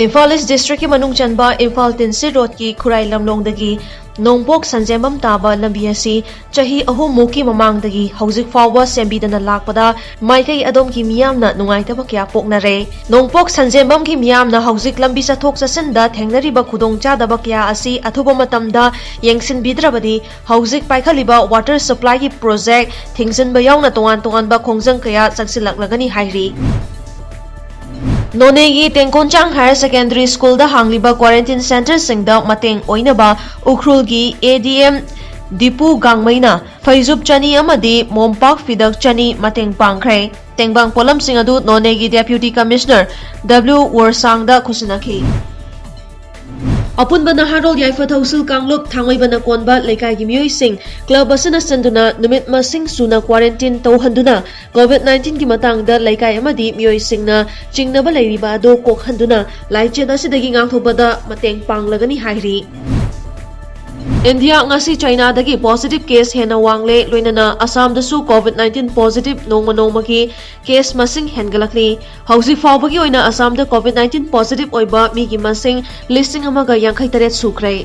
Imphal East District ki manung chanba Imphal Tinsi Road ki Khurai Lamlongdagi Nongpok Sanjembam taba lambi asi chahi ahum muki mamangdagi hauzik fawba sembidana lakpada maikai adom ki miyamna nungaitaba kya poknare Nongpok Sanjembam ki miyamna hauzik lambi sathok sasinda thengnariba khudongchadaba kya asi athuba matamda yengsinbidrabadi hauzik paikhaliba water supply ki project thingsinba yauna tongan ba khongjang kaya chaksilak hairi Nonegi Tengkonchang Higher Secondary School da hangliba quarantine center singda mateng oinaba Ukhrulgi ADM Dipu Gangmaina Faizub Chani amadi Mompak Fidak Chani mateng pangkhrai Tengbang polam sing adu Nonegi Deputy Commissioner W Warsangda khusinakhi Apun bana harol yaifa thausil kanglup thangai bana konba lekai gi myoi sing club asana sanduna numit masing suna quarantine tauhanduna COVID-19 ki matang da lekai amadi myoi singna chingnaba leiriba do kok handuna laiche da sidagi ngangthobada mateng panglagani hairi India ngasi China dagi positive case hena wangle loinana Assam dasu COVID-19 positive nongma ki case masing hengalakli hausi fawbagi oina Assam da COVID-19 positive oiba mi gi masing listing amaga 53 sukrai